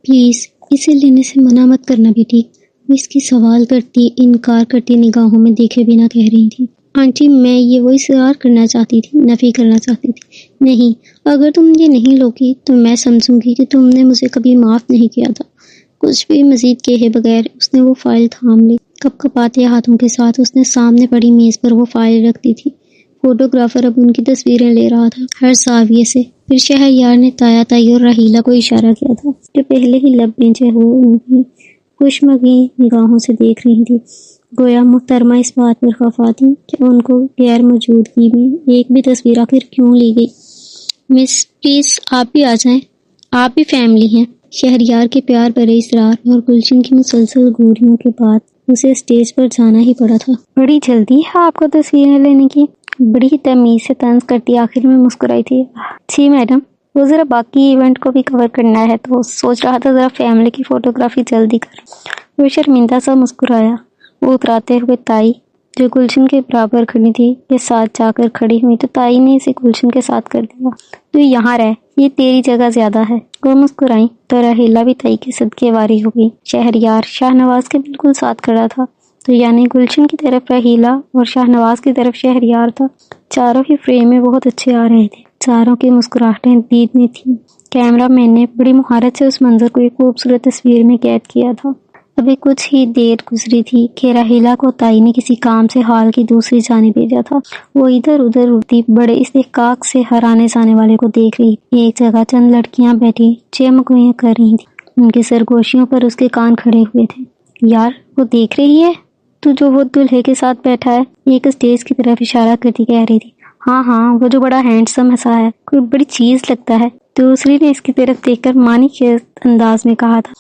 Please اسے لینے سے منع مت کرنا بیٹی۔ وہ اس کی سوال کرتی انکار کرتی نگاہوں میں دیکھے بنا کہہ رہی تھی، آنٹی میں یہ وہ اصرار کرنا چاہتی تھی، نفی کرنا چاہتی تھی۔ نہیں، اگر تم یہ نہیں لوگی تو میں سمجھوں گی کہ تم نے مجھے کبھی معاف نہیں کیا تھا۔ کچھ بھی مزید کہے بغیر اس نے وہ فائل تھام لی۔ کپ کپاتے ہاتھوں کے ساتھ اس نے سامنے پڑی میز پر وہ فائل رکھ دی تھی۔ فوٹوگرافر اب ان کی تصویریں لے رہا تھا ہر زاویے سے۔ پھر شہریار نے تایا تائی اور راحیلہ کو اشارہ کیا تھا جو پہلے ہی لب بھیجے ہوئے ان کی خوشمگی نگاہوں سے دیکھ رہی تھی، گویا محترمہ اس بات پر خفا تھی کہ ان کو غیر موجودگی میں ایک بھی تصویر آخر کیوں لی گئی۔ مس پلیز آپ بھی آ جائیں، آپ بھی فیملی ہیں۔ شہریار کے پیار بھرے اصرار اور گلشن کی مسلسل گوریوں کے بعد اسے اسٹیج پر جانا ہی پڑا تھا۔ بڑی جلدی ہے آپ کو تصویریں لینے کی؟ بڑی ہی تمیز سے طنز کرتی آخر میں مسکرائی تھی۔ جی میڈم، وہ ذرا باقی ایونٹ کو بھی کور کرنا ہے تو سوچ رہا تھا ذرا فیملی کی فوٹوگرافی جلدی کر۔ وہ شرمندہ سا مسکرایا۔ وہ اتراتے ہوئے تائی جو گلشن کے برابر کھڑی تھی کے ساتھ جا کر کھڑی ہوئی تو تائی نے اسے گلشن کے ساتھ کر دیا۔ تو یہاں رہ، یہ تیری جگہ زیادہ ہے۔ وہ مسکرائیں تو راحیلہ بھی تائی کے صدقے واری ہو گئی۔ شہریار شاہ نواز کے بالکل ساتھ کھڑا تھا تو یعنی گلشن کی طرف راحیلہ اور شاہ نواز کی طرف شہریار تھا۔ چاروں ہی فریم میں بہت اچھے آ رہے تھے، چاروں کی مسکراہٹیں دید میں تھیں۔ کیمرہ مین نے بڑی مہارت سے اس منظر کو ایک خوبصورت تصویر میں قید کیا تھا۔ ابھی کچھ ہی دیر گزری تھی کہ راحیلہ کو تائی نے کسی کام سے ہال کی دوسری جانب بھیجا تھا۔ وہ ادھر ادھر اڑتی بڑے استحقاق سے ہر آنے جانے والے کو دیکھ رہی تھی۔ ایک جگہ چند لڑکیاں بیٹھی چمگوئیاں کر رہی تھیں، ان کے سرگوشیوں پر اس کے کان کھڑے ہوئے تھے۔ یار وہ دیکھ رہی ہے تو جو وہ دلہے کے ساتھ بیٹھا ہے، ایک اسٹیج کی طرف اشارہ کرتی کہہ رہی تھی۔ ہاں وہ جو بڑا ہینڈسم ہسا ہے، کوئی بڑی چیز لگتا ہے۔ دوسری نے اس کی طرف دیکھ کر مانی کے انداز میں کہا تھا۔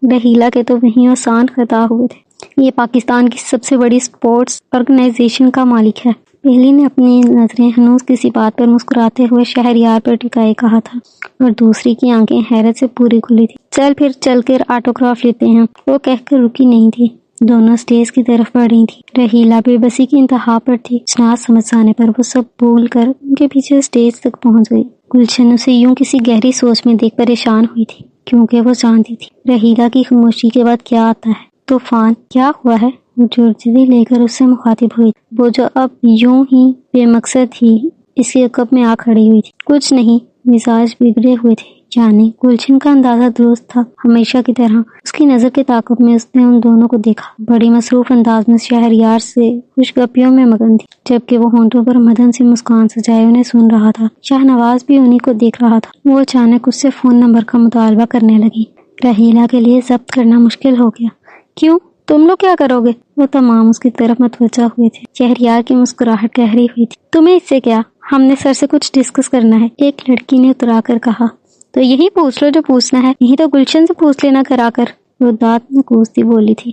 راحیلہ کے تو وہیں آسان خطا ہوئے تھے۔ یہ پاکستان کی سب سے بڑی سپورٹس آرگنائزیشن کا مالک ہے۔ پہلی نے اپنی نظریں ہنوز کسی بات پر مسکراتے ہوئے شہریار پر ٹکائے کہا تھا اور دوسری کی آنکھیں حیرت سے پوری کھلی تھی۔ چل پھر چل کر آٹوگراف لیتے ہیں، وہ کہہ کر رکی نہیں تھی۔ دونوں اسٹیج کی طرف بڑھ رہی تھی۔ راحیلہ بے بسی کی انتہا پر تھی۔ اجناس سمجھ جانے پر وہ سب بھول کر ان کے پیچھے اسٹیج تک پہنچ گئی۔ گلشن اسے یوں کسی گہری سوچ میں دیکھ پریشان ہوئی تھی کیونکہ وہ جانتی تھی راحیلہ کی خاموشی کے بعد کیا آتا ہے۔ طوفان کیا ہوا ہے؟ وہ جرجری لے کر اس سے مخاطب ہوئی، وہ جو اب یوں ہی بے مقصد ہی اس کے عقب میں آ کھڑی ہوئی تھی۔ کچھ نہیں، مزاج بگڑے ہوئے تھے۔ یعنی گلشن کا اندازہ درست تھا، ہمیشہ کی طرح اس کی نظر کے تعاقب میں اس نے ان دونوں کو دیکھا۔ بڑی مصروف انداز میں شہریار سے خوش گپیوں میں مگن تھی، جبکہ وہ ہونٹوں پر مدن سے مسکان سجائے انہیں سن رہا تھا۔ شاہ نواز بھی انہی کو دیکھ رہا تھا۔ وہ اچانک اس سے فون نمبر کا مطالبہ کرنے لگی۔ راحیلہ کے لیے ضبط کرنا مشکل ہو گیا۔ کیوں؟ تم لوگ کیا کرو گے؟ وہ تمام اس کی طرف متوجہ ہوئے تھے۔ شہریار کی مسکراہٹ گہری ہوئی تھی۔ تمہیں اس سے کیا؟ ہم نے سر سے کچھ ڈسکس کرنا ہے، ایک لڑکی نے اترا کر کہا۔ تو یہی پوچھ لو جو پوچھنا ہے، یہی تو گلشن سے پوچھ لینا کرا کر، وہ دانت میں کوستی بولی تھی۔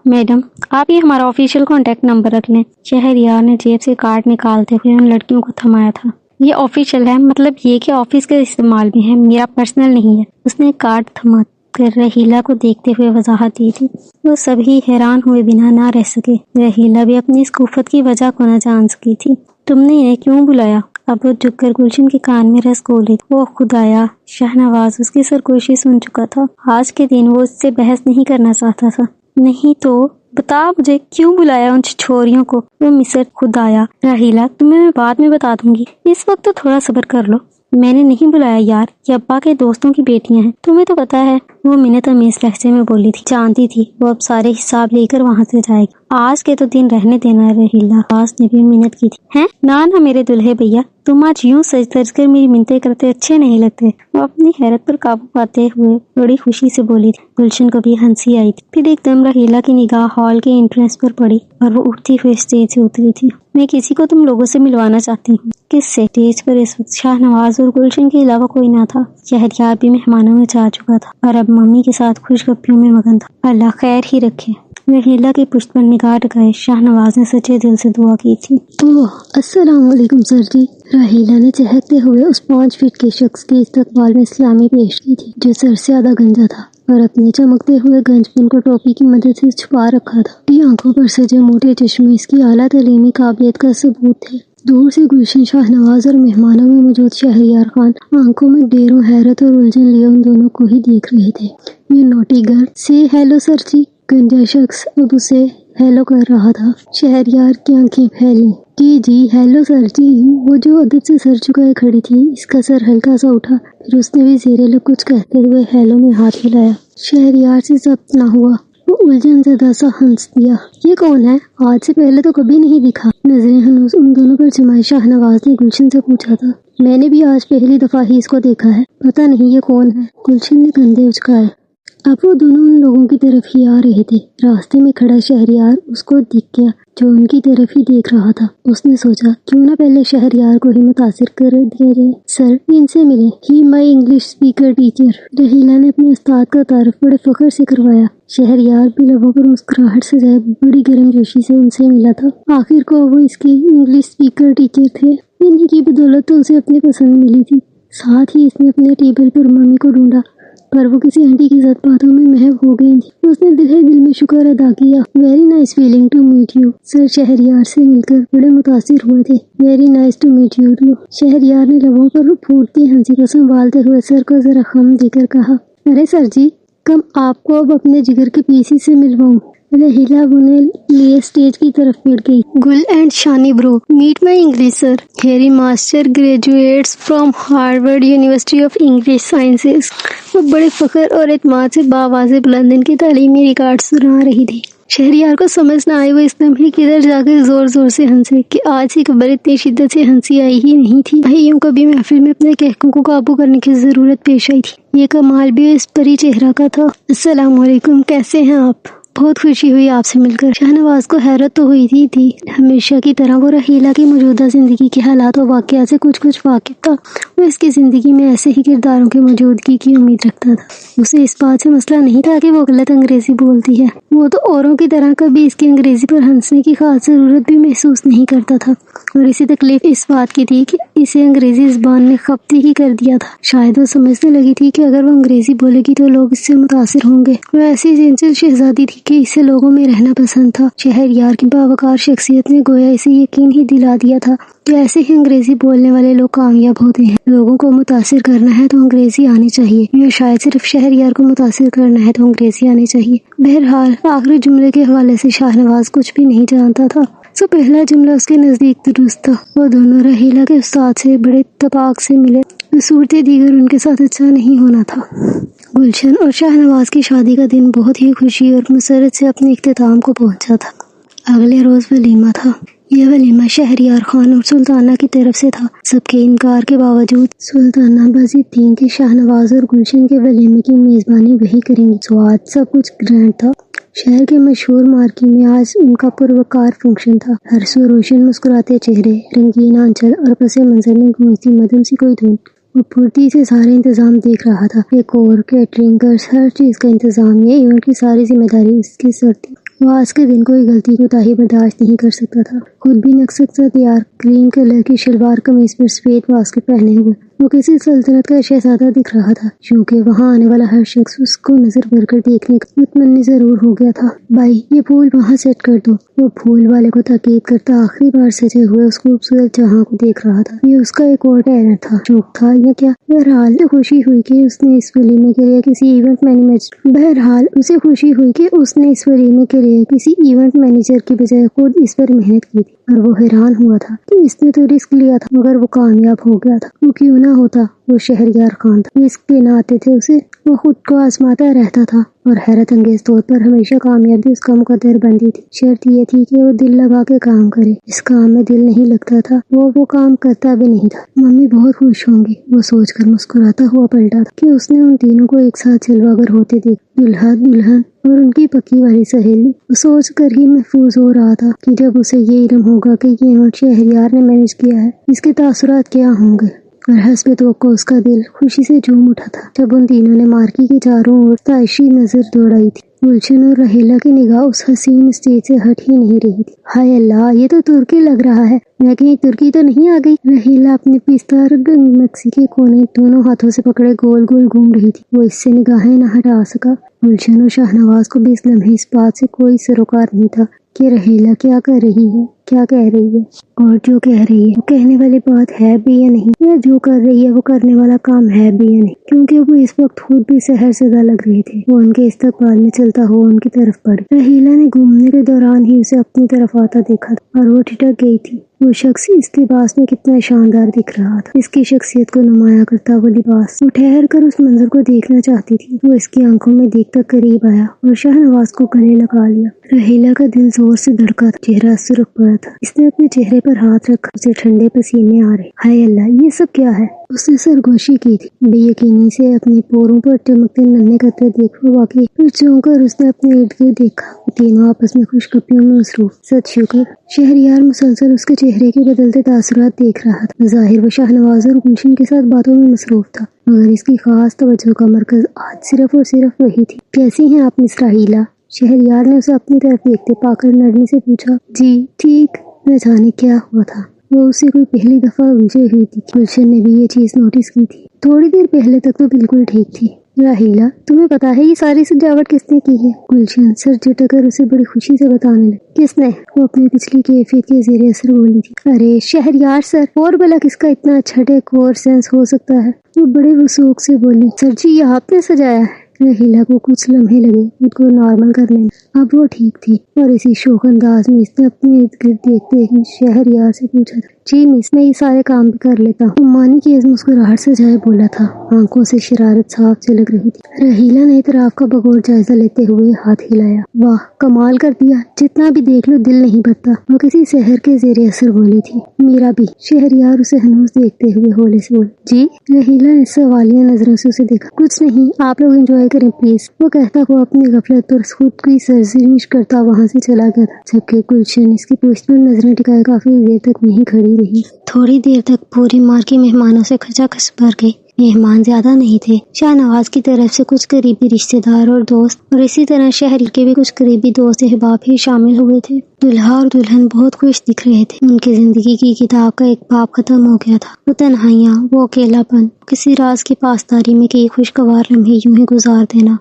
میڈم آپ یہ ہمارا آفیشیل کانٹیکٹ نمبر رکھ لیں۔ شہریار نے جیب سے کارڈ نکالتے ہوئے ان لڑکیوں کو تھمایا تھا۔ یہ آفیشیل ہے، مطلب یہ کہ آفس کے استعمال میں ہے، میرا پرسنل نہیں ہے۔ اس نے کارڈ تھما کر راحیلہ کو دیکھتے ہوئے وضاحت دی تھی۔ وہ سبھی حیران ہوئے بنا نہ رہ سکے۔ راحیلہ بھی اپنی اس خفت کی وجہ کو نہ جان سکی تھی۔ تم نے انہیں کیوں بلایا؟ اب وہ جھک کر گلشن کے کان میں رس گول رہی تھی۔ وہ خدایا، شاہ نواز اس کی سرگوشی سن چکا تھا۔ آج کے دن وہ اس سے بحث نہیں کرنا چاہتا تھا۔ نہیں تو بتا مجھے کیوں بلایا ان چھوریوں کو؟ وہ مصر خدایا راحیلہ تمہیں میں بعد میں بتا دوں گی، اس وقت تو تھوڑا صبر کر لو۔ میں نے نہیں بلایا یار، یہ ابا کے دوستوں کی بیٹیاں ہیں، تمہیں تو پتا ہے، وہ منت امیز لہجے میں بولی تھی۔ جانتی تھی وہ اب سارے حساب لے کر وہاں سے جائے گی۔ آج کے تو دن رہنے دینا راحیلہ، خاص نے بھی منت کی تھی۔ ہیں نہ میرے دلہے بھیا، تم آج یوں سج دھج کر میری منتیں کرتے اچھے نہیں لگتے۔ وہ اپنی حیرت پر قابو پاتے ہوئے بڑی خوشی سے بولی تھی۔ گلشن کو بھی ہنسی آئی تھی۔ پھر ایک دم راحیلہ کی نگاہ ہال کے انٹرنس پر پڑی اور وہ اٹھتی ہوئے اسٹیج سے اتری تھی۔ میں کسی کو تم لوگوں سے ملوانا چاہتی ہوں۔ کس سے؟ اسٹیج پر اس وقت شاہ نواز اور گلشن کے علاوہ کوئی نہ تھا۔ شہریار بھی مہمانوں میں جا چکا تھا اور اب ممی کے ساتھ خوش گپیوں میں مگن تھا۔ اللہ خیر ہی رکھے۔ راحیلہ کی پشت پر نگاہ ٹکائے شاہ نواز نے سچے دل سے دعا کی تھی۔ السلام علیکم سر جی۔ راحیلہ نے چہکتے ہوئے اس 5 فٹ کے شخص کے استقبال میں اسلامی پیش کی تھی جو سر سے آدھا گنجا تھا اور اپنے چمکتے ہوئے گنج پن کو ٹوپی کی مدد سے چھپا رکھا تھا۔ آنکھوں پر سجے موٹے چشمے اس کی اعلیٰ تعلیمی قابلیت کا ثبوت تھے۔ دور سے گلشن، شاہنواز اور مہمانوں میں موجود شہریار خان آنکھوں میں ڈیروں حیرت اور الجھن لیے ان دونوں کو ہی دیکھ رہے تھے۔ یہ نوٹی گرل سے ہیلو سر جی، گنجا شخص اب اسے ہیلو کر رہا تھا۔ شہریار کی آنکھیں پھیلی۔ جی ہیلو سر جی۔ وہ جو ادب سے سر چکائے کھڑی تھی، اس کا سر ہلکا سا اٹھا، پھر اس نے بھی زیر لب کچھ کہتے ہوئے ہیلو میں ہاتھ ہلایا۔ شہریار سے ضبط نہ ہوا، وہ الجھن زدہ سا ہنس دیا۔ یہ کون ہے؟ آج سے پہلے تو کبھی نہیں دکھا۔ نظریں ہنوز ان دونوں پر جمائے شاہنواز نے گلشن سے پوچھا تھا۔ میں نے بھی آج پہلی دفعہ ہی اس کو دیکھا ہے، پتہ نہیں یہ کون ہے۔ گلشن نے کندھے اچکائے۔ اب وہ دونوں ان لوگوں کی طرف ہی آ رہے تھے۔ راستے میں کھڑا شہریار اس کو دکھ گیا جو ان کی طرف ہی دیکھ رہا تھا۔ اس نے سوچا کیوں نہ پہلے شہریار کو ہی متاثر کر دیا جائے۔ سر، ان سے ملیں، ہی مائی انگلش اسپیکر ٹیچر۔ رحیلہ نے اپنے استاد کا تعارف بڑے فخر سے کروایا۔ شہریار بھی لبوں پر مسکراہٹ سے جائے بڑی گرم جوشی سے ان سے ملا تھا۔ آخر کو وہ اس کی انگلش اسپیکر ٹیچر تھے۔ انہی کی بدولت تو اسے اپنی پسند ملی تھی۔ ساتھ ہی اس نے اپنے ٹیبل پر ممی کو ڈھونڈا، پر وہ کسی آنٹی کی ساتھ باتوں میں محو ہو گئی تھی۔ اس نے دل میں شکر ادا کیا۔ Very nice feeling to meet you sir. Shehryar سے مل کر بڑے متاثر ہوئے تھے۔ Very nice to meet you too. Shehryar نے لبوں پر پھوٹتی ہنسی کو سنبھالتے ہوئے سر کو ذرا خم دے کر کہا، ارے سر جی، کم آپ کو اب اپنے جگر کے پیسی سے ملواؤں۔ رحیلہ انہیں لیے اسٹیج کی طرف بڑھ گئی۔ گل اینڈ شانی برو، meat my English sir. Harry master graduates from Harvard university of English sciences. وہ بڑے فخر اور اعتماد سے باواز بلند ان کے تعلیمی ریکارڈ سنا رہی تھی۔ شہریار کو سمجھ نہ آئی وہ اس لمحے کدھر جا کر زور زور سے ہنسے کہ آج سے قبل اتنی شدت سے ہنسی آئی ہی نہیں تھی۔ یوں کبھی محفل میں اپنے قہقہوں کو قابو کرنے کی ضرورت پیش آئی تھی۔ یہ کمال بھی اس پری چہرہ کا تھا۔ السلام علیکم، کیسے ہیں آپ؟ بہت خوشی ہوئی آپ سے مل کر۔ شاہنواز کو حیرت تو ہوئی تھی۔ ہمیشہ کی طرح وہ رحیلہ کی موجودہ زندگی کے حالات و واقعات سے کچھ واقف تھا۔ وہ اس کی زندگی میں ایسے ہی کرداروں کی موجودگی کی امید رکھتا تھا۔ اسے اس بات سے مسئلہ نہیں تھا کہ وہ غلط انگریزی بولتی ہے۔ وہ تو اوروں کی طرح کبھی اس کی انگریزی پر ہنسنے کی خاص ضرورت بھی محسوس نہیں کرتا تھا، اور اسے تکلیف اس بات کی تھی کہ اسے انگریزی زبان نے خپتی ہی کر دیا تھا۔ شاید وہ سمجھنے لگی تھی کہ اگر وہ انگریزی بولے گی تو لوگ اس سے متاثر ہوں گے۔ وہ ایسی چنچل شہزادی تھی کہ اسے لوگوں میں رہنا پسند تھا۔ شہریار کی باوقار شخصیت نے گویا اسے یقین ہی دلا دیا تھا کہ ایسے ہی انگریزی بولنے والے لوگ کامیاب ہوتے ہیں۔ لوگوں کو متاثر کرنا ہے تو انگریزی آنی چاہیے، یا شاید صرف شہریار کو متاثر کرنا ہے تو انگریزی آنی چاہیے۔ بہرحال آخری جملے کے حوالے سے شاہنواز کچھ بھی نہیں جانتا تھا۔ سو پہلا جملہ اس کے نزدیک درست تھا۔ وہ دونوں رحیلہ کے استاد سے بڑے اتفاق سے ملے۔ صورت دیگر ان کے ساتھ اچھا نہیں ہونا تھا۔ گلشن اور شاہنواز کی شادی کا دن بہت ہی خوشی اور مسرت سے اپنے اختتام کو پہنچا تھا۔ اگلے روز ولیمہ تھا۔ یہ ولیمہ شہریار خان اور سلطانہ کی طرف سے تھا۔ سب کے انکار کے باوجود سلطانہ بضد تھیں کہ شاہنواز اور گلشن کے ولیمے کی میزبانی وہی کریں گی۔ تو آج سب کچھ گرینڈ تھا۔ شہر کے مشہور مارکی میں آج ان کا پروقار فنکشن تھا۔ ہر سو روشن مسکراتے چہرے، رنگین آنچل اور پس منظر میں گونجتی مدھم سی کوئی دھن۔ وہ پھرتی سے سارے انتظام دیکھ رہا تھا۔ ڈیکور، کیٹرنگز، ہر چیز کا انتظام۔ یہ ایونٹ کی ساری ذمہ داری اس کی سر تھی۔ وہ آج کے دن کوئی غلطی کوتاہی برداشت نہیں کر سکتا تھا۔ خود بھی نقصد سے تیار کریم کلر کی شلوار قمیض پر سفید واسکٹ پہنے ہوئے وہ کسی سلطنت کا شہزادہ دکھ رہا تھا، کیونکہ وہاں آنے والا ہر شخص اس کو نظر بھر کر دیکھنے کا متمنی ضرور ہو گیا تھا۔ بھائی، یہ پھول وہاں سیٹ کر دو۔ وہ پھول والے کو تاکید کرتا آخری بار سجے ہوئے اس خوبصورت جہاں کو دیکھ رہا تھا۔ یہ اس کا ایک اور ٹیلر تھا، شوق تھا یا کیا؟ بہرحال اسے خوشی ہوئی کہ اس نے اس ولیمے کے لیے کسی ایونٹ مینیجر کی بجائے خود اس پر محنت کی تھی، اور وہ حیران ہوا تھا کہ اس نے تو رسک لیا تھا مگر وہ کامیاب ہو گیا تھا۔ وہ کیوں نہ ہوتا؟ وہ شہریار خان تھا، رسک دینا آتے تھے اسے۔ وہ خود کو آزماتا رہتا تھا، اور حیرت انگیز طور پر ہمیشہ کامیابی اس کا مقدر بنتی تھی۔ شرط یہ تھی کہ وہ دل لگا کے کام کرے۔ اس کام میں دل نہیں لگتا تھا وہ کام کرتا بھی نہیں تھا۔ ممی بہت خوش ہوں گی، وہ سوچ کر مسکراتا ہوا پلٹا تھا کہ اس نے ان تینوں کو ایک ساتھ جلوہ گر ہوتے دیکھ، دلہا، دلہن اور ان کی پکی والی سہیلی۔ وہ سوچ کر ہی محفوظ ہو رہا تھا کہ جب اسے یہ علم ہوگا کہ یہ ایونٹ شہریار نے مینج کیا ہے، اس کے تاثرات کیا ہوں گے۔ اور حسب توقع اس کا دل خوشی سے جھوم اٹھا تھا جب ان تینوں نے مارکی کے چاروں اور تعشی نظر دوڑائی تھی۔ گلشن اور رحیلہ کی نگاہ اس حسین اسٹیج سے ہٹ ہی نہیں رہی تھی۔ ہائے اللہ، یہ تو ترکی لگ رہا ہے، میں کہیں ترکی تو نہیں آ گئی؟ رحیلہ اپنے پیستہ مکسی کے کونے دونوں ہاتھوں سے پکڑے گول گول گھوم رہی تھی۔ وہ اس سے نگاہیں نہ ہٹا سکا۔ گلشن اور شاہنواز کو بھی اس لمحے اس بات سے کوئی سروکار نہیں تھا کہ رحیلہ کیا کر رہی ہے۔ کیا کہہ رہی ہے اور جو کہہ رہی ہے وہ کہنے والی بات ہے بھی یا نہیں، یا جو کر رہی ہے وہ کرنے والا کام ہے بھی یا نہیں، کیونکہ وہ اس وقت خود بھی سحر زدہ لگ رہے تھے۔ وہ ان کے استقبال میں چلتا ہوا ان کی طرف بڑھے۔ رحیلہ نے گھومنے کے دوران ہی اسے اپنی طرف آتا دیکھا تھا اور وہ ٹھٹک گئی تھی۔ وہ شخص اس لباس میں کتنا شاندار دکھ رہا تھا، اس کی شخصیت کو نمایاں کرتا وہ لباس۔ وہ ٹھہر کر اس منظر کو دیکھنا چاہتی تھی۔ وہ اس کی آنکھوں میں دیکھتا قریب آیا اور شاہ نواز کو گلے لگا لیا۔ رحیلہ کا دل زور سے دھڑکا تھا، چہرہ سرخ پڑا تھا۔ اس نے اپنے چہرے پر ہاتھ رکھا، اسے ٹھنڈے پسینے آ رہے۔ ہائے اللہ، یہ سب کیا ہے؟ اس نے سرگوشی کی تھی، بے یقینی سے اپنے پوروں پر چمکتے ننھے قطرے دیکھ واقعی پھر چونک کر اس نے اپنے ارد گرد دیکھا۔ وہ تینوں آپس میں خوش گپیوں میں مصروف۔ ست شکر۔ شہریار مسلسل اس کے چہرے کے بدلتے تاثرات دیکھ رہا تھا۔ ظاہر وہ شاہ نواز اور گلشن کے ساتھ باتوں میں مصروف تھا، مگر اس کی خاص توجہ کا مرکز آج صرف اور صرف وہی تھی۔ کیسی ہیں آپ مس راحیلہ؟ شہریار نے اسے اپنی طرف دیکھتے پا کر نرمی سے پوچھا۔ جی ٹھیک۔ نہ جانے کیا ہوا تھا، وہ اسے کوئی پہلی دفعہ الجھے ہوئی تھی۔ گلشن نے بھی یہ چیز نوٹس کی تھی۔ تھوڑی دیر پہلے تک تو بالکل ٹھیک تھی۔ راحیلہ، تمہیں پتا ہے یہ ساری سجاوٹ کس نے کی ہے؟ گلشن سر جھٹک کر اسے بڑی خوشی سے بتانے لگی۔ کس نے؟ وہ اپنی پچھلی کیفیت کے زیر اثر بولی تھی۔ ارے شہریار سر، اور بھلا کس کا اتنا اچھا ڈیکور سینس ہو سکتا ہے؟ وہ بڑے وثوق سے بولی۔ سر جی، یہ آپ نے سجایا ہے؟ رحیلہ کو کچھ لمحے لگے خود کو نارمل کرنے میں۔ اب وہ ٹھیک تھی اور اسی شوق انداز میں اس نے اپنے ارد گرد دیکھتے ہی شہریار سے پوچھا تھا۔ جی مس، میں یہ سارے کام بھی کر لیتا ہوں۔ مانی کی مسکراہٹ سے جائے بولا تھا، آنکھوں سے شرارت صاف جھلک رہی تھی۔ رحیلہ نے اعتراف کا بغور جائزہ لیتے ہوئے ہاتھ ہلایا۔ واہ، کمال کر دیا، جتنا بھی دیکھ لو دل نہیں بھرتا۔ وہ کسی سحر کے زیر اثر بولی تھی۔ میرا بھی۔ شہریار اسے ہنوز دیکھتے ہوئے ہولے سے بولی۔ جی؟ رحیلہ نے سوالیہ نظروں سے اسے دیکھا۔ کچھ نہیں، آپ لوگ انجوائے کریں پلیز۔ وہ کہتا ہوا اپنی غفلت پر خود کی سرزنش کرتا وہاں سے چلا گیا تھا، جبکہ گلشن اس کی پوچھ پر نظریں ٹکائے کافی دیر تک وہیں کھڑی رہی۔ تھوڑی دیر تک پوری مارکی مہمانوں سے کھچاکھچ بھر گئی۔ مہمان زیادہ نہیں تھے، شاہ نواز کی طرف سے کچھ قریبی رشتہ دار اور دوست، اور اسی طرح شہر کے بھی کچھ قریبی دوست احباب ہی شامل ہوئے تھے۔ دلہا اور دلہن بہت خوش دکھ رہے تھے۔ ان کی زندگی کی کتاب کا ایک باب ختم ہو گیا تھا۔ وہ تنہائیاں، وہ اکیلا پن، کسی راز کی پاسداری میں کئی خوشگوار لمحے یوں ہی گزار دینا،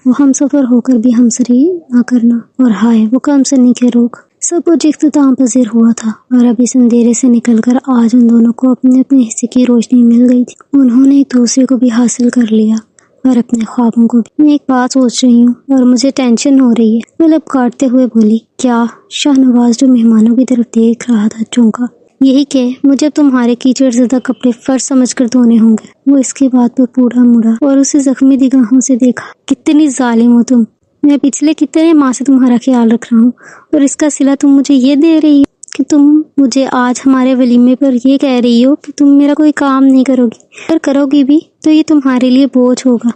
وہ ہم سفر ہو کر بھی ہمسری نہ کرنا، اور ہائے وہ کم سنی کے روگ، سب کچھ اختتام پذیر ہوا تھا۔ اور اب اس اندھیرے سے نکل کر آج ان دونوں کو اپنے اپنے حصے کی روشنی مل گئی تھی۔ انہوں نے ایک دوسرے کو بھی حاصل کر لیا اور اپنے خوابوں کو بھی۔ میں ایک بات سوچ رہی ہوں اور مجھے ٹینشن ہو رہی ہے، وہ لب کاٹتے ہوئے بولی۔ کیا؟ شاہ نواز جو مہمانوں کی طرف دیکھ رہا تھا چونکا۔ یہی کہ مجھے تمہارے کیچڑ زدہ کپڑے فرض سمجھ کر دھونے ہوں گے۔ وہ اس کی بات پر پوڑا مڑا اور اسے زخمی نگاہوں سے دیکھا۔ کتنی ظالم ہو تم، میں پچھلے کتنے ماہ سے تمہارا خیال رکھ رہا ہوں، اور اس کا صلہ تم مجھے یہ دے رہی ہو کہ تم مجھے آج ہمارے ولیمے پر یہ کہہ رہی ہو کہ تم میرا کوئی کام نہیں کرو گی، اگر کرو گی بھی تو یہ تمہارے لیے بوجھ ہوگا۔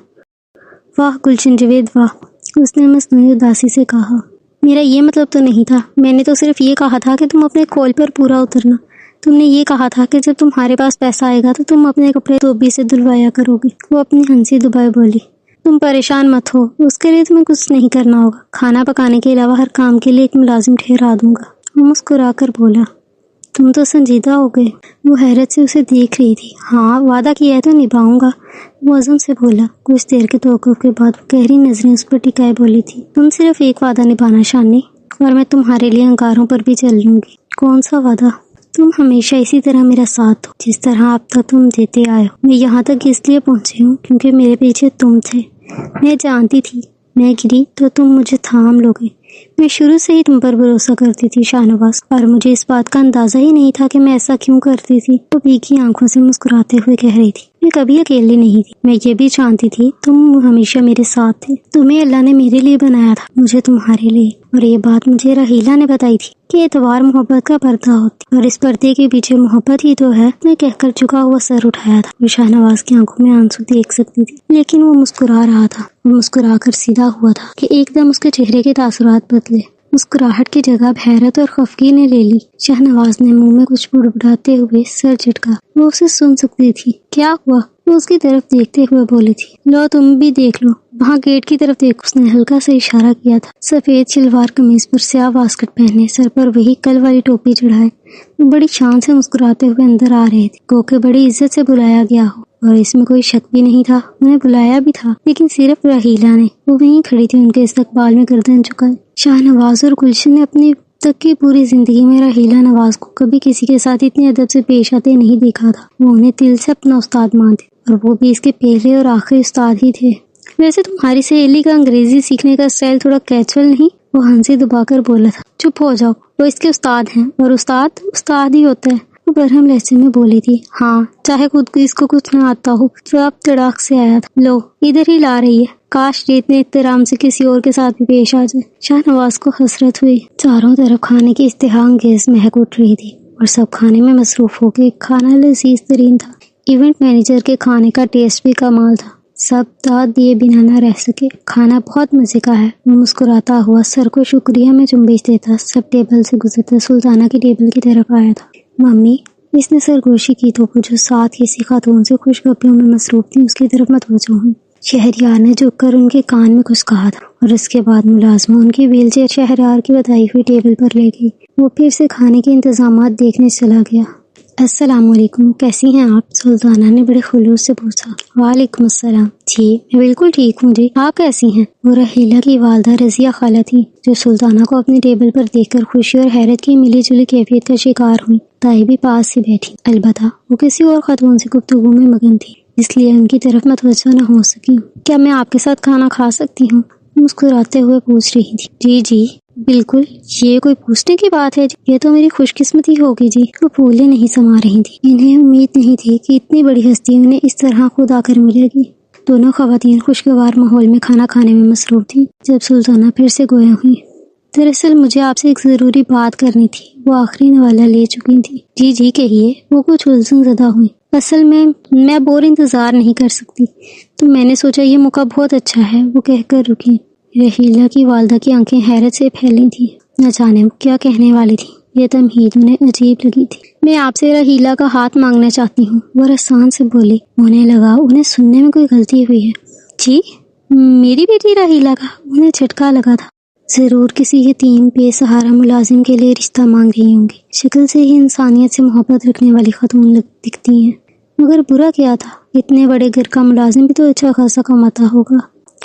واہ گلشن جوید واہ، اس نے مصنوعی اداسی سے کہا۔ میرا یہ مطلب تو نہیں تھا، میں نے تو صرف یہ کہا تھا کہ تم اپنے کول پر پورا اترنا۔ تم نے یہ کہا تھا کہ جب تمہارے پاس پیسہ آئے گا تو تم اپنے کپڑے دھوبی سے دھلوایا کرو گی۔ وہ اپنی ہنسی دبائے بولی۔ تم پریشان مت ہو، اس کے لیے تمہیں کچھ نہیں کرنا ہوگا، کھانا پکانے کے علاوہ ہر کام کے لیے ایک ملازم ٹھہرا دوں گا۔ وہ مسکرا کر بولا۔ تم تو سنجیدہ ہو گئے۔ وہ حیرت سے اسے دیکھ رہی تھی۔ ہاں، وعدہ کیا ہے تو نبھاؤں گا، وہ عزم سے بولا۔ کچھ دیر کے توقف کے بعد وہ گہری نظریں اس پر ٹکائے بولی تھی۔ تم صرف ایک وعدہ نبھانا شانی، اور میں تمہارے لیے انگاروں پر بھی چل لوں گی۔ کون سا وعدہ؟ تم ہمیشہ اسی طرح میرا ساتھ دو جس طرح اب تک تم دیتے آئے ہو۔ میں یہاں تک اس لیے پہنچی ہوں کیونکہ میرے پیچھے تم تھے۔ میں جانتی تھی میں گری تو تم مجھے تھام لو گے۔ میں شروع سے ہی تم پر بھروسہ کرتی تھی شاہ نواز، اور مجھے اس بات کا اندازہ ہی نہیں تھا کہ میں ایسا کیوں کرتی تھی۔ وہ بھیگی آنکھوں سے مسکراتے ہوئے کہہ رہی تھی۔ میں کبھی اکیلی نہیں تھی، میں یہ بھی جانتی تھی تم ہمیشہ میرے ساتھ تھے۔ تمہیں اللہ نے میرے لیے بنایا تھا، مجھے تمہارے لیے۔ اور یہ بات مجھے رحیلہ نے بتائی تھی کہ اعتبار محبت کا پردہ ہوتی، اور اس پردے کے پیچھے محبت ہی تو ہے۔ میں کہہ کر جھکا ہوا سر اٹھایا تھا۔ وہ شاہ نواز کی آنکھوں میں آنسو دیکھ سکتی تھی، لیکن وہ مسکرا رہا تھا۔ وہ مسکرا کر سیدھا ہوا تھا کہ ایک دم اس کے چہرے کے تاثرات بدلے۔ مسکراہٹ کی جگہ حیرت اور خفگی نے لے لی۔ شاہ نواز نے منہ میں کچھ بڑبڑاتے ہوئے سر جھٹکا۔ وہ اسے سن سکتی تھی۔ کیا ہوا؟ وہ اس کی طرف دیکھتے ہوئے بولی تھی۔ لو تم بھی دیکھ لو، وہاں گیٹ کی طرف دیکھ۔ اس نے ہلکا سا اشارہ کیا تھا۔ سفید شلوار قمیض پر سیاہ واسکٹ پہنے، سر پر وہی کل والی ٹوپی چڑھائے، وہ بڑی شان سے مسکراتے ہوئے اندر آ رہے تھے، گو کہ بڑی عزت سے بلایا گیا ہو۔ اور اس میں کوئی شک بھی نہیں تھا، انہیں بلایا بھی تھا، لیکن صرف رحیلہ نے۔ وہ وہیں کھڑی تھی ان کے استقبال میں گردن جھکائے۔ شاہ نواز اور گلشن نے اپنی تک کہ پوری زندگی میں رحیلہ نواز کو کبھی کسی کے ساتھ اتنے ادب سے پیش آتے نہیں دیکھا تھا۔ وہ انہیں دل سے اپنا استاد مانتے اور وہ بھی اس کے پہلے اور آخری استاد ہی تھے۔ ویسے تمہاری سہیلی کا انگریزی سیکھنے کا اسٹائل تھوڑا کیجول نہیں؟ وہ ہنسی دبا کر بولا تھا۔ چپ ہو جاؤ، وہ اس کے استاد ہیں اور استاد ہی ہوتا ہے، وہ برہم لہجے میں بولی تھی۔ ہاں، چاہے خود کو اس کو کچھ نہ آتا ہو۔ جواب تڑاک سے آیا تھا۔ لو ادھر ہی لا رہی ہے، کاش یہ اتنے احترام سے کسی اور کے ساتھ بھی پیش آ جائے۔ شاہ نواز کو حسرت ہوئی۔ چاروں طرف کھانے کی اشتہا انگیز مہک اٹھ رہی تھی اور سب کھانے میں مصروف ہو کے کھانا لذیذ ترین تھا۔ ایونٹ مینیجر کے کھانے کا ٹیسٹ بھی کمال تھا۔ سب داد دیے بنا نہ رہ سکے۔ کھانا بہت مزے کا ہے۔ وہ مسکراتا ہوا سر کو شکریہ میں جنبش دیتا سب ٹیبل سے گزرتا سلطانہ کی ٹیبل کی طرف آیا تھا۔ ممی، اس نے سرگوشی کی تو وہ جو ساتھ کسی خاتون سے خوشگپیوں میں مصروف تھی اس کی طرف متوجہ ہوئی۔ شہریار نے جھک کر ان کے کان میں کچھ کہا تھا اور اس کے بعد ملازمہ ان کی ویل چیئر شہریار کی بتائی ہوئی ٹیبل پر لے گئی۔ وہ پھر سے کھانے کے انتظامات دیکھنے چلا گیا۔ السلام علیکم، کیسی ہیں آپ؟ سلطانہ نے بڑے خلوص سے پوچھا۔ وعلیکم السلام، جی میں بالکل ٹھیک ہوں جی، آپ کیسی ہیں؟ وہ رحیلہ کی والدہ رضیہ خالہ تھی جو سلطانہ کو اپنی ٹیبل پر دیکھ کر خوشی اور حیرت کی ملی جلی کیفیت کا شکار ہوئی۔ تائی بھی پاس سے بیٹھی، البتہ وہ کسی اور خاتون سے گفتگو میں مگن تھی، اس لیے ان کی طرف متوجہ نہ ہو سکی۔ کیا میں آپ کے ساتھ کھانا کھا سکتی ہوں؟ مسکراتے ہوئے پوچھ رہی تھی۔ جی بالکل، یہ کوئی پوچھنے کی بات ہے؟ یہ تو میری خوش قسمتی ہوگی جی۔ وہ پھولے نہیں سما رہی تھی۔ انہیں امید نہیں تھی کہ اتنی بڑی ہستی انہیں اس طرح خود آ کر ملے گی۔ دونوں خواتین خوشگوار ماحول میں کھانا کھانے میں مصروف تھیں جب سلطانہ پھر سے گویا ہوئی۔ دراصل مجھے آپ سے ایک ضروری بات کرنی تھی۔ وہ آخری نوالہ لے چکی تھی۔ جی کہیے۔ وہ کچھ الجھن زدہ ہوئی۔ اصل میں اب اور انتظار نہیں کر سکتی، تو میں نے سوچا یہ موقع بہت اچھا ہے۔ وہ کہہ کر رکی۔ رحیلہ کی والدہ کی آنکھیں حیرت سے پھیلی تھیں، نہ جانے کیا کہنے والی تھی۔ یہ تمہید انہیں عجیب لگی تھی۔ میں آپ سے رحیلہ کا ہاتھ مانگنا چاہتی ہوں، وہ رسان سے بولی۔ انہیں لگا انہیں سننے میں کوئی غلطی ہوئی ہے۔ جی میری بیٹی رحیلہ کا؟ انہیں جھٹکا لگا تھا۔ ضرور کسی یتیم بے سہارا ملازم کے لیے رشتہ مانگ رہی ہوں گی۔ شکل سے ہی انسانیت سے محبت رکھنے والی خاتون دکھتی ہیں، مگر برا کیا تھا؟ اتنے بڑے گھر کا ملازم بھی تو اچھا خاصا کماتا ہوگا۔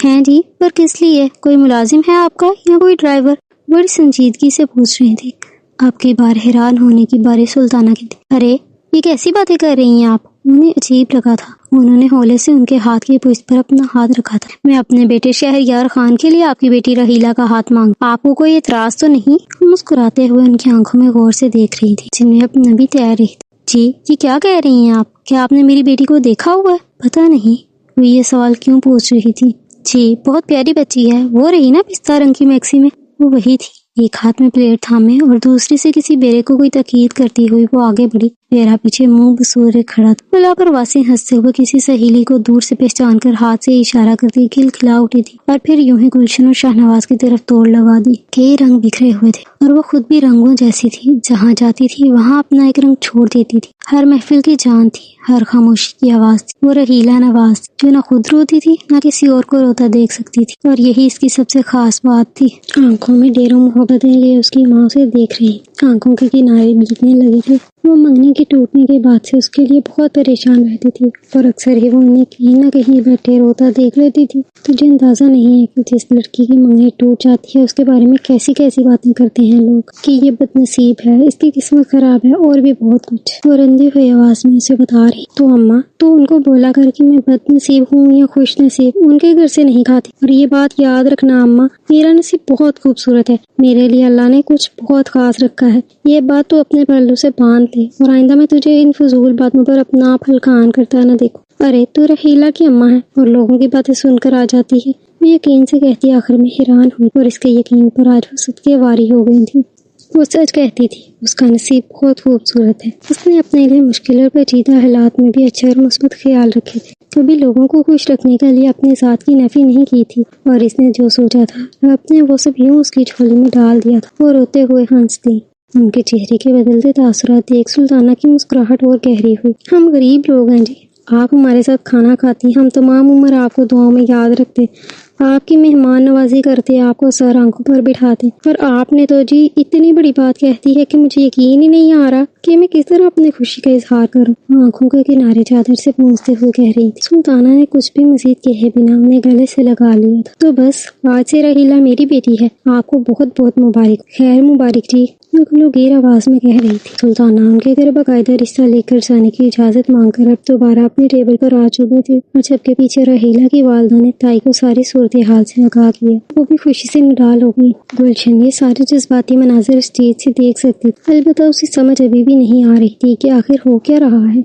ہیں جی، پر کس لیے؟ کوئی ملازم ہے آپ کا یا کوئی ڈرائیور؟ بڑی سنجیدگی سے پوچھ رہی تھی۔ آپ کی بار حیران ہونے کی باری سلطانہ کی تھی۔ ارے یہ کیسی باتیں کر رہی ہیں آپ؟ انہیں عجیب لگا تھا۔ انہوں نے ہولے سے ان کے ہاتھ کی پشت پر اپنا ہاتھ رکھا تھا۔ میں اپنے بیٹے شہریار خان کے لیے آپ کی بیٹی رحیلہ کا ہاتھ مانگ، آپ کو کوئی اعتراض تو نہیں؟ مسکراتے ہوئے ان کی آنکھوں میں غور سے دیکھ رہی تھی جن میں اب نبی تیار رہی تھی۔ جی یہ کیا کہہ رہی ہیں آپ؟ کیا آپ نے میری بیٹی کو دیکھا ہوا ہے؟ پتہ نہیں وہ یہ سوال کیوں پوچھ رہی تھی۔ جی بہت پیاری بچی ہے، وہ رہی نا پستہ رنگ کی میکسی میں؟ وہ وہی تھی۔ ایک ہاتھ میں پلیٹ تھامے اور دوسری سے کسی بیرے کو کوئی تاکید کرتی ہوئی وہ آگے بڑھی۔ بیرا پیچھے منہ بسورے کھڑا تھا۔ لاپرواہ سے ہنستے ہوئے کسی سہیلی کو دور سے پہچان کر ہاتھ سے اشارہ کرتی کھلکھلا اٹھی تھی اور پھر یوں ہی گلشن اور شاہنواز کی طرف توڑ لگا دی۔ کئی رنگ بکھرے ہوئے تھے اور وہ خود بھی رنگوں جیسی تھی۔ جہاں جاتی تھی وہاں اپنا ایک رنگ چھوڑ دیتی تھی۔ ہر محفل کی جان تھی، ہر خاموشی کی آواز تھی۔ وہ رحیلہ نواز جو نہ خود روتی تھی نہ کسی اور کو روتا دیکھ سکتی تھی، اور یہی اس کی سب سے خاص بات تھی۔ آنکھوں میں ڈیروں محبتیں لیے اس کی ماں سے دیکھ رہی، آنکھوں کے کنارے بھیگنے لگے تھے۔ وہ منگنی کے ٹوٹنے کے بعد سے اس کے لیے بہت پریشان رہتی تھی اور اکثر ہی وہ انہیں کہیں نہ کہیں بیٹھے روتا دیکھ لیتی تھی۔ تجھے اندازہ نہیں ہے کہ جس لڑکی کی منگنی ٹوٹ جاتی ہے اس کے بارے میں کیسی کیسی باتیں کرتے ہیں لوگ، کہ یہ بد نصیب ہے، اس کی قسمت خراب ہے، اور بھی بہت کچھ۔ وہ رندی ہوئی آواز میں اسے بتا رہی۔ تو اماں تو ان کو بولا کر کہ میں بد نصیب ہوں یا خوش نصیب، ان کے گھر سے نہیں کھاتی۔ اور یہ بات یاد رکھنا اماں، میرا نصیب بہت خوبصورت ہے، میرے لیے اللہ نے کچھ بہت خاص رکھا ہے۔ یہ بات تو اپنے پہلو سے باندھ لے اور آئندہ میں تجھے ان فضول باتوں پر اپنا آپ ہلکان کرتا نہ دیکھو۔ ارے تو رحیلہ کی اماں ہے اور لوگوں کی باتیں سن کر آ جاتی ہے۔ وہ یقین سے کہتی، آخر میں حیران ہوئی اور اس کے یقین پر آج وہ صدقے واری ہو گئی تھی۔ وہ سچ کہتی تھی، اس کا نصیب بہت خوبصورت ہے۔ اس نے اپنے لیے مشکل اور پیچیدہ حالات میں بھی اچھے اور مثبت خیال رکھے تھے، کبھی لوگوں کو خوش رکھنے کے لیے اپنی ذات کی نفی نہیں کی تھی، اور اس نے جو سوچا تھا رب نے وہ سب یوں اس کی جھولی میں ڈال دیا تھا۔ وہ روتے ہوئے ہنس دی۔ ان کے چہرے کے بدلتے تاثرات دیکھ سلطانہ کی مسکراہٹ اور گہری ہوئی۔ ہم غریب لوگ ہیں جی، آپ ہمارے ساتھ کھانا کھاتی، ہم تمام عمر آپ کو دعاؤں میں یاد رکھتے، آپ کی مہمان نوازی کرتے، آپ کو سر آنکھوں پر بٹھاتے، اور آپ نے تو جی اتنی بڑی بات کہتی ہے کہ مجھے یقین ہی نہیں آ رہا کہ میں کس طرح اپنی خوشی کا اظہار کروں۔ آنکھوں کے کنارے چادر سے پونچھتے ہوئے کہہ رہی تھی۔ سلطانہ نے کچھ بھی مزید کہے بنا انہیں گلے سے لگا لیا تھا۔ تو بس آج سے رحیلہ میری بیٹی ہے، آپ کو بہت بہت مبارک، خیر مبارک جی، گیر آواز میں کہہ رہی تھی۔ سلطانہ ان کے گھر باقاعدہ رشتہ لے کر جانے کی اجازت مانگ کر اب دوبارہ اپنے ٹیبل پر آ چکے تھے، اور جب کے پیچھے رحیلہ کی والدہ نے تائی کو ساری صورتحال سے آگاہ کیا، وہ بھی خوشی سے نڈال ہو گئی۔ گلشن یہ سارے جذباتی مناظر اسٹیج سے دیکھ سکتی تھی، البتہ اسے سمجھ ابھی بھی نہیں آ رہی تھی کہ آخر ہو کیا رہا ہے۔